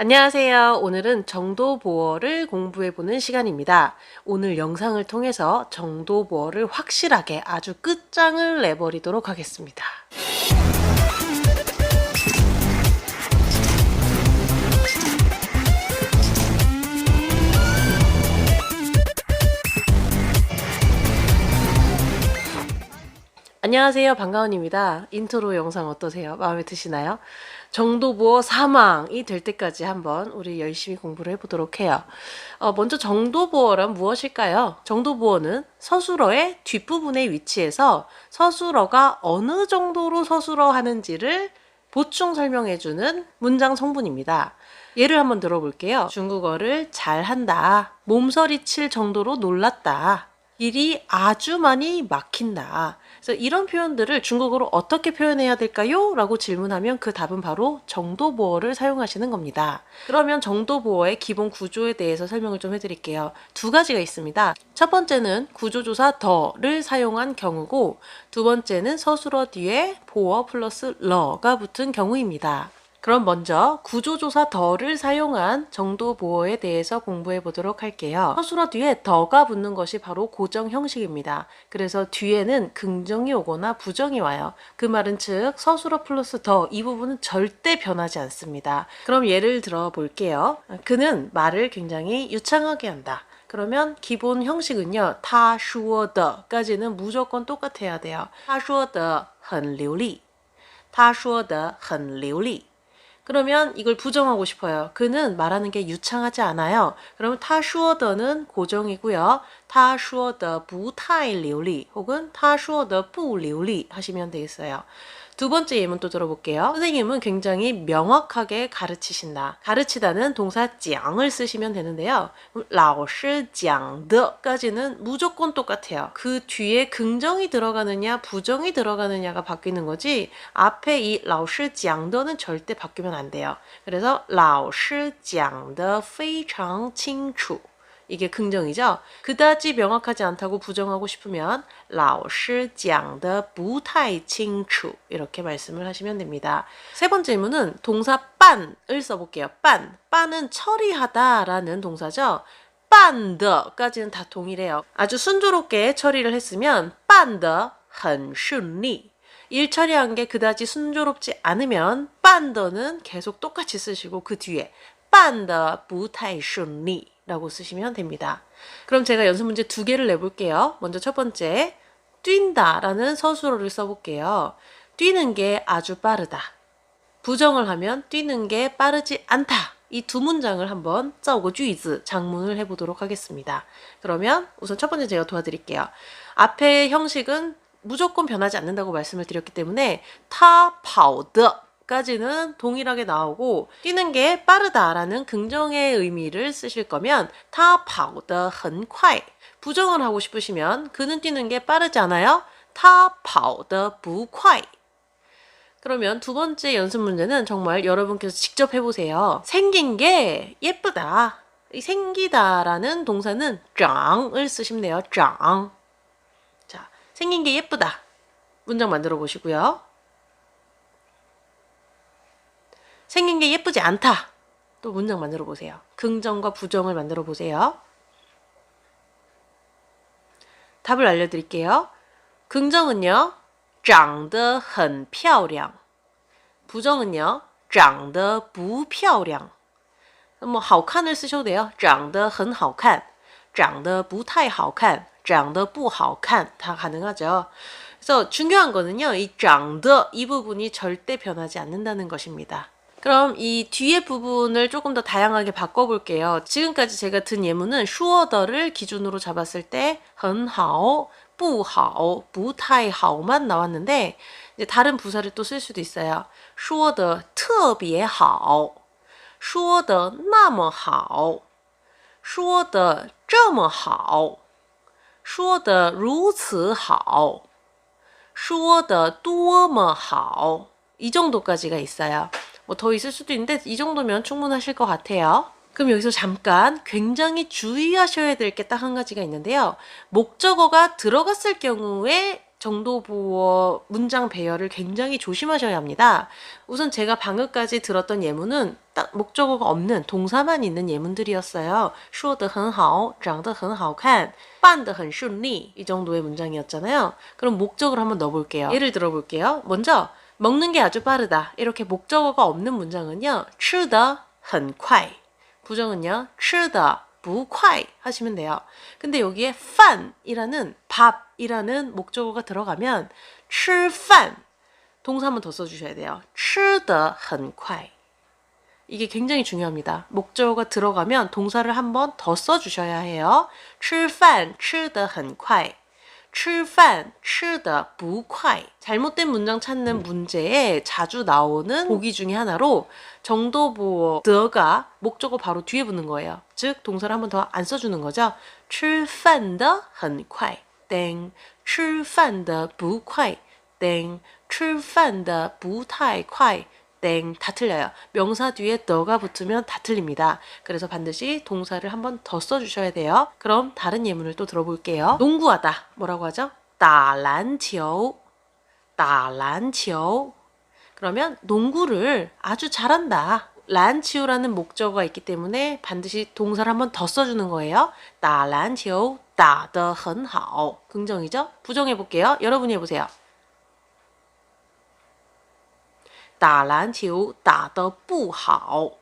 안녕하세요. 오늘은 정도보어를 공부해보는 시간입니다. 오늘 영상을 통해서 정도보어를 확실하게 아주 끝장을 내버리도록 하겠습니다. 안녕하세요. 방가은입니다. 인트로 영상 어떠세요? 마음에 드시나요? 정도보어 사망이 될 때까지 한번 우리 열심히 공부를 해보도록 해요. 먼저 정도보어란 무엇일까요? 정도보어는 서술어의 뒷부분에 위치해서 서술어가 어느 정도로 서술어 하는지를 보충 설명해주는 문장 성분입니다. 예를 한번 들어볼게요. 중국어를 잘한다. 몸서리 칠 정도로 놀랐다. 길이 아주 많이 막힌다. 그래서 이런 표현들을 중국어로 어떻게 표현해야 될까요? 라고 질문하면 그 답은 바로 정도보어를 사용하시는 겁니다. 그러면 정도보어의 기본 구조에 대해서 설명을 좀 해드릴게요. 두 가지가 있습니다. 첫 번째는 구조조사 더를 사용한 경우고, 두 번째는 서술어 뒤에 보어 플러스 러가 붙은 경우입니다. 그럼 먼저 구조조사 더를 사용한 정도보어에 대해서 공부해 보도록 할게요. 서술어 뒤에 더가 붙는 것이 바로 고정 형식입니다. 그래서 뒤에는 긍정이 오거나 부정이 와요. 그 말은 즉 서술어 플러스 더 이 부분은 절대 변하지 않습니다. 그럼 예를 들어 볼게요. 그는 말을 굉장히 유창하게 한다. 그러면 기본 형식은요. 他说的 까지는 무조건 똑같아야 돼요. 他说的很流利他说的很流利 그러면 이걸 부정하고 싶어요. 그는 말하는 게 유창하지 않아요. 그러면 他说的는 고정이고요. 他说的不太流利 혹은 他说的不流利 하시면 되겠어요. 두 번째 예문 또 들어볼게요. 선생님은 굉장히 명확하게 가르치신다. 가르치다는 동사 讲을 쓰시면 되는데요. 老师讲的까지는 무조건 똑같아요. 그 뒤에 긍정이 들어가느냐 부정이 들어가느냐가 바뀌는 거지 앞에 이 老师讲的는 절대 바뀌면 안 돼요. 그래서 老师讲的非常清楚 이게 긍정이죠. 그다지 명확하지 않다고 부정하고 싶으면 老师讲的不太清楚 이렇게 말씀을 하시면 됩니다. 세 번째 의문은 동사 빤을 써볼게요. 빤. 빤은 처리하다 라는 동사죠. 办的까지는 다 동일해요. 아주 순조롭게 처리를 했으면 办得很顺利 일 처리한 게 그다지 순조롭지 않으면 办的는 계속 똑같이 쓰시고 그 뒤에 办得不太顺利 라고 쓰시면 됩니다. 그럼 제가 연습 문제 두 개를 내볼게요. 먼저 첫 번째, 뛴다 라는 서술어를 써볼게요. 뛰는 게 아주 빠르다. 부정을 하면 뛰는 게 빠르지 않다. 이 두 문장을 한번 造个句子 장문을 해보도록 하겠습니다. 그러면 우선 첫 번째 제가 도와드릴게요. 앞에 형식은 무조건 변하지 않는다고 말씀을 드렸기 때문에 他跑的 까지는 동일하게 나오고 뛰는 게 빠르다라는 긍정의 의미를 쓰실 거면 他跑得很快 부정을 하고 싶으시면 그는 뛰는 게 빠르지 않아요? 他跑得不快 그러면 두 번째 연습 문제는 정말 여러분께서 직접 해보세요. 생긴 게 예쁘다. 이 생기다라는 동사는 长을 쓰시면 돼요. 长. 자, 생긴 게 예쁘다. 문장 만들어 보시고요. 생긴 게 예쁘지 않다. 또 문장 만들어 보세요. 긍정과 부정을 만들어 보세요. 답을 알려드릴게요. 긍정은요. 长得很漂亮 부정은요. 长得不漂亮 뭐 好看을 쓰셔도 돼요. 长得很好看长得不太好看长得不好看 다 가능하죠. 그래서 중요한 거는요. 이 长得이 부분이 절대 변하지 않는다는 것입니다. 그럼 이 뒤에 부분을 조금 더 다양하게 바꿔볼게요. 지금까지 제가 든 예문은 说的를 기준으로 잡았을 때 很好, 不好, 不太好만 나왔는데 이제 다른 부사를 또 쓸 수도 있어요. 说的特别好说的那么好说的这么好说的如此好说的多么好이 정도까지가 있어요. 뭐 더 있을 수도 있는데 이 정도면 충분하실 것 같아요. 그럼 여기서 잠깐 굉장히 주의하셔야 될 게 딱 한 가지가 있는데요. 목적어가 들어갔을 경우에 정도부어 문장 배열을 굉장히 조심하셔야 합니다. 우선 제가 방금까지 들었던 예문은 딱 목적어가 없는 동사만 있는 예문들이었어요. 说得很好, 长得很好看, 办得很顺利 이 정도의 문장이었잖아요. 그럼 목적을 한번 넣어볼게요. 예를 들어볼게요. 먼저 먹는 게 아주 빠르다. 이렇게 목적어가 없는 문장은요. 吃得很快 부정은요. 吃得不快 하시면 돼요. 근데 여기에 饭이라는 밥이라는 목적어가 들어가면 吃饭 동사 한 번 더 써주셔야 돼요. 吃得很快 이게 굉장히 중요합니다. 목적어가 들어가면 동사를 한 번 더 써주셔야 해요. 吃饭吃得很快 吃饭吃得不快 잘못된 문장 찾는 문제에 자주 나오는 보기 중에 하나로 정도부어 더가 목적어 바로 뒤에 붙는 거예요. 즉 동사를 한 번 더 안 써주는 거죠. 吃饭的很快땡吃饭的不快땡吃饭的不太快땡 다 틀려요. 명사 뒤에 더가 붙으면 다 틀립니다. 그래서 반드시 동사를 한 번 더 써주셔야 돼요. 그럼 다른 예문을 또 들어볼게요. 농구하다 뭐라고 하죠? 打篮球打篮球 그러면 농구를 아주 잘한다. 란치우라는 목적어가 있기 때문에 반드시 동사를 한 번 더 써주는 거예요. 打篮球打得很好 긍정이죠? 부정해볼게요. 여러분이 해보세요. 打篮球打得不好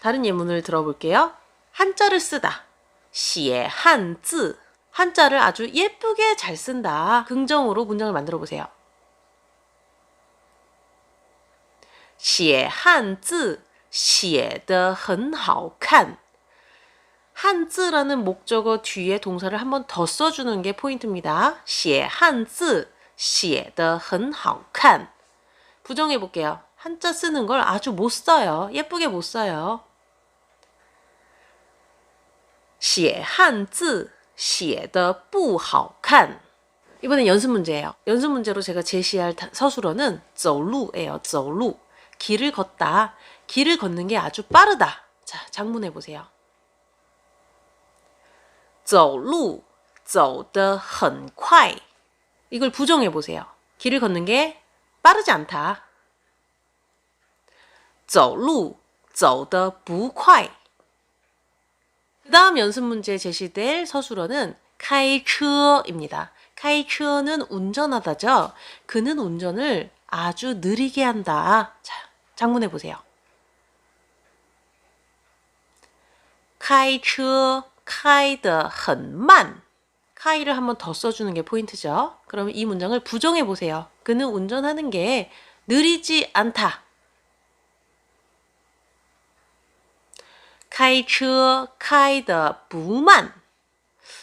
다른 예문을 들어볼게요. 한자를 쓰다. 写汉字 한자를 아주 예쁘게 잘 쓴다. 긍정으로 문장을 만들어 보세요. 写汉字写得很好看 한자라는 목적어 뒤에 동사를 한 번 더 써주는 게 포인트입니다. 写汉字写得很好看 부정해 볼게요. 한자 쓰는 걸 아주 못 써요. 예쁘게 못 써요. 写汉字写得不好看 이번엔 연습 문제예요. 연습 문제로 제가 제시할 서술어는 走路예요. 走路 길을 걷다. 길을 걷는 게 아주 빠르다. 자, 장문해 보세요. 走路走得很快 이걸 부정해 보세요. 길을 걷는 게 빠르지 않다. 走路走得不快 그 다음 연습 문제에 제시될 서술어는 开车입니다. 开车는 운전하다죠. 그는 운전을 아주 느리게 한다. 자, 장문해 보세요. 开车开得很慢 카이를 한 번 더 써주는 게 포인트죠. 그러면 이 문장을 부정해 보세요. 그는 운전하는 게 느리지 않다. 开车开得不慢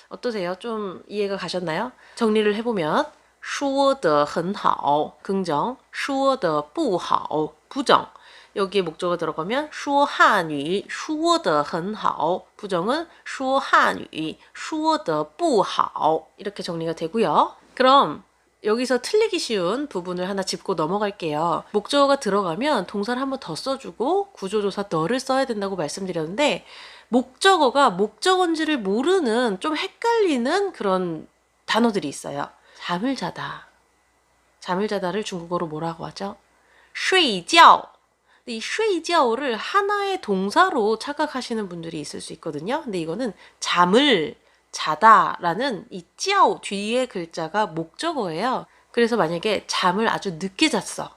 어떠세요? 좀 이해가 가셨나요? 정리를 해보면 说得很好 긍정, 说得不好 부정 여기에 목적어 들어가면 说汉语说得很好 부정은 说汉语说得不好 이렇게 정리가 되고요. 그럼 여기서 틀리기 쉬운 부분을 하나 짚고 넘어갈게요. 목적어가 들어가면 동사를 한 번 더 써주고 구조조사 너를 써야 된다고 말씀드렸는데 목적어가 목적어인지를 모르는 좀 헷갈리는 그런 단어들이 있어요. 잠을 자다. 잠을 자다를 중국어로 뭐라고 하죠? 睡觉. 이 睡觉를 하나의 동사로 착각하시는 분들이 있을 수 있거든요. 근데 이거는 잠을 자다라는 이 觉 뒤에 글자가 목적어예요. 그래서 만약에 잠을 아주 늦게 잤어.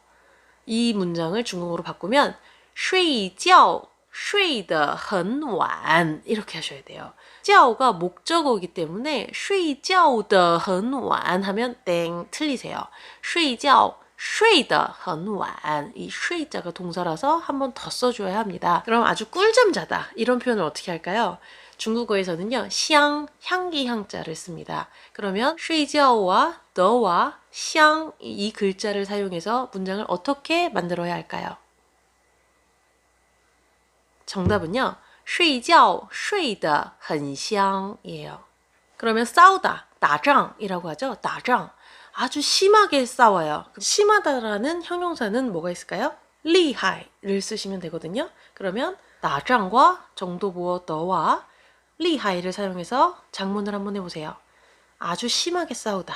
이 문장을 중국어로 바꾸면 睡觉睡得很晚 이렇게 하셔야 돼요. 觉가 목적어이기 때문에 睡觉的很晚 하면 땡 틀리세요. 睡觉睡得很晚 이 睡자가 동사라서 한 번 더 써줘야 합니다. 그럼 아주 꿀잠 자다 이런 표현을 어떻게 할까요? 중국어에서는요, 향, 향기 향자를 씁니다. 그러면 睡觉와 너와 香 이 글자를 사용해서 문장을 어떻게 만들어야 할까요? 정답은요, 睡觉睡得很香 이에요. 그러면 싸우다, 打仗 이라고 하죠. 打仗 아주 심하게 싸워요. 심하다라는 형용사는 뭐가 있을까요? 厉害를 쓰시면 되거든요. 그러면 打仗과 정도부어 너와 厉害를 사용해서 장문을 한번 해보세요. 아주 심하게 싸우다.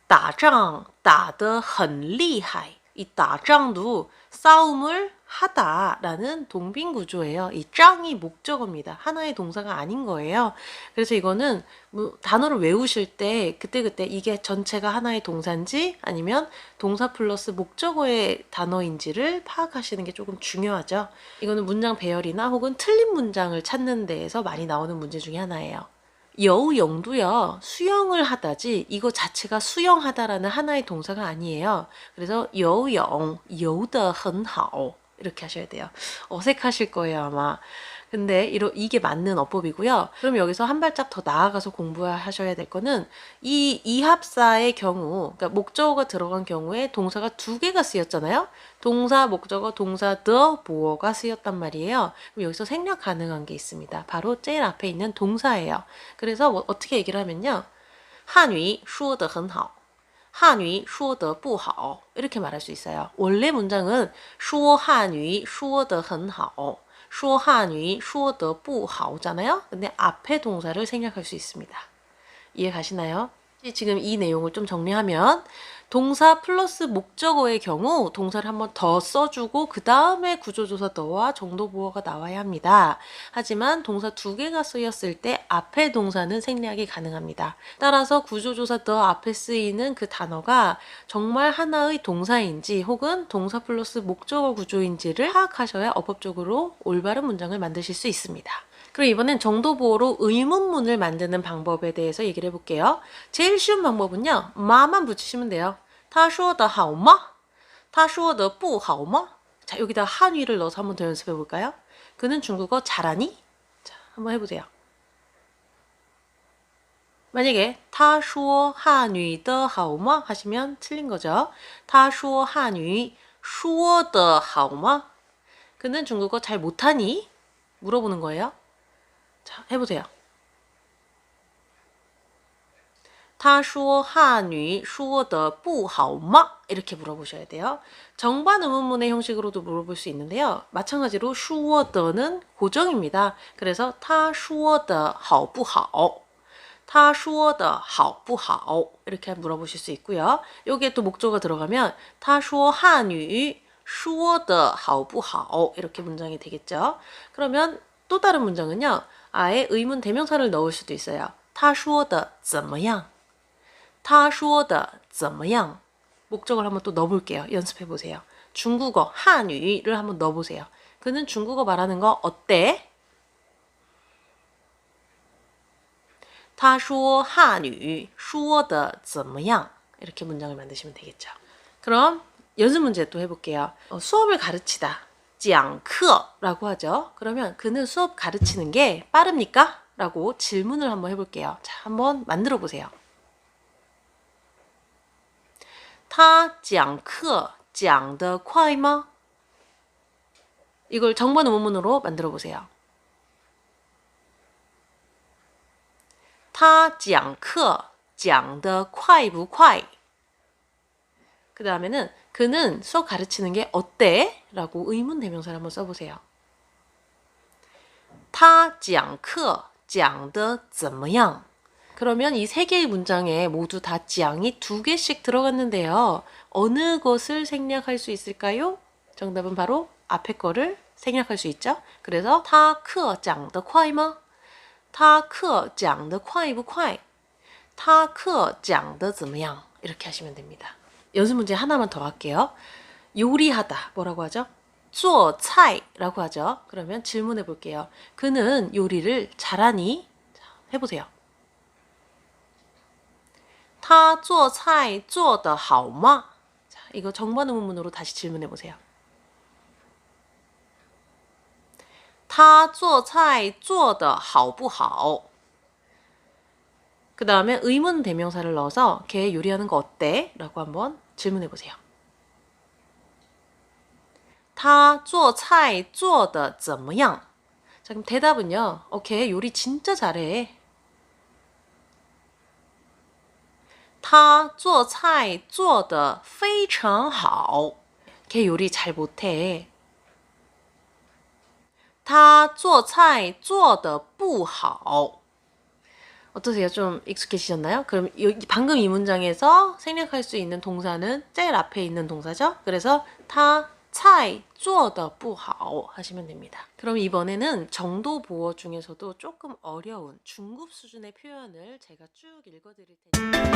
打仗打得很厉害. 이 打仗도 싸움을 하다라는 동빙 구조예요. 이 짱이 목적어입니다. 하나의 동사가 아닌 거예요. 그래서 이거는 뭐 단어를 외우실 때 그때그때 이게 전체가 하나의 동사인지 아니면 동사 플러스 목적어의 단어인지를 파악하시는 게 조금 중요하죠. 이거는 문장 배열이나 혹은 틀린 문장을 찾는 데에서 많이 나오는 문제 중에 하나예요. 여우영도요, 수영을 하다지 이거 자체가 수영하다라는 하나의 동사가 아니에요. 그래서 여우영, 여우더 很好 이렇게 하셔야 돼요. 어색하실 거예요, 아마. 근데 이게 맞는 어법이고요. 그럼 여기서 한 발짝 더 나아가서 공부하셔야 될 거는 이 이합사의 경우, 그러니까 목적어가 들어간 경우에 동사가 두 개가 쓰였잖아요. 동사, 목적어, 동사, the, 보어가 쓰였단 말이에요. 그럼 여기서 생략 가능한 게 있습니다. 바로 제일 앞에 있는 동사예요. 그래서 어떻게 얘기를 하면요. 한위 说得很好. 한위 说得不好. 이렇게 말할 수 있어요. 원래 문장은 说汉语说得很好. 说汉语说得不好잖아요. 근데 앞에 동사를 생략할 수 있습니다. 이해 가시나요? 지금 이 내용을 좀 정리하면 동사 플러스 목적어의 경우 동사를 한번 더 써주고 그 다음에 구조조사 더와 정도보어가 나와야 합니다. 하지만 동사 두 개가 쓰였을 때 앞에 동사는 생략이 가능합니다. 따라서 구조조사 더 앞에 쓰이는 그 단어가 정말 하나의 동사인지 혹은 동사 플러스 목적어 구조인지를 파악하셔야 어법적으로 올바른 문장을 만드실 수 있습니다. 그럼 이번엔 정도보어로 의문문을 만드는 방법에 대해서 얘기를 해볼게요. 제일 쉬운 방법은요. 마만 붙이시면 돼요. 他说的好吗?他说的不好吗? 자, 여기다 한위를 넣어서 한번 더 연습해 볼까요? 그는 중국어 잘하니? 자, 한번 해보세요. 만약에 他说汉语的好吗? 하시면 틀린 거죠. 他说汉语说的好吗? 그는 중국어 잘 못하니? 물어보는 거예요. 자, 해보세요. 他说汉语说得不好吗? 이렇게 물어보셔야 돼요. 정반 의문문의 형식으로도 물어볼 수 있는데요. 마찬가지로 说的는 고정입니다. 그래서 他说的好不好?他说的好不好? 이렇게 물어보실 수 있고요. 여기에 또 목조가 들어가면 他说汉语说得好不好? 이렇게 문장이 되겠죠. 그러면 또 다른 문장은요. 아예 의문 대명사를 넣을 수도 있어요. 他说的怎么样?他说的怎么样? 목적을 한번 또 넣어볼게요. 연습해 보세요. 중국어 한유를 한번 넣어보세요. 그는 중국어 말하는 거 어때? 他说汉语说的怎么样? 이렇게 문장을 만드시면 되겠죠. 그럼 연습 문제 또 해볼게요. 수업을 가르치다. 讲课라고 하죠. 그러면 그는 수업 가르치는 게 빠릅니까? 라고 질문을 한번 해볼게요. 자, 한번 만들어 보세요. 他讲课讲得快吗? 이걸 정반 의문문으로 만들어 보세요. 他讲课讲得快不快? 그 다음에는 그는 수업 가르치는 게 어때? 라고 의문 대명사를 한번 써보세요. 他讲课讲得怎么样? 그러면 이 세 개의 문장에 모두 다 짱이 두 개씩 들어갔는데요. 어느 것을 생략할 수 있을까요? 정답은 바로 앞에 거를 생략할 수 있죠. 그래서 他课讲得快吗?他课讲得快不快?他课讲得怎么样? 이렇게 하시면 됩니다. 연습 문제 하나만 더 할게요. 요리하다 뭐라고 하죠? 做菜라고 하죠. 그러면 질문해 볼게요. 그는 요리를 잘하니? 자, 해보세요. 他做菜做得好吗? 자, 이거 정반 의문문으로 다시 질문해 보세요. 他做菜做得好不好? 그 다음에 의문 대명사를 넣어서 걔 요리하는 거 어때? 라고 한번 질문해 보세요. 他做菜做得怎么样? 자, 그럼 대답은요. 걔 요리 진짜 잘해. 他做菜做得非常好. 걔 요리 잘 못해. 他做菜做得不好. 어떠세요? 좀 익숙해지셨나요? 그럼 방금 이 문장에서 생략할 수 있는 동사는 제일 앞에 있는 동사죠? 그래서 타 차이 做得不好 하시면 됩니다. 그럼 이번에는 정도보어 중에서도 조금 어려운 중급 수준의 표현을 제가 쭉 읽어드릴 테니까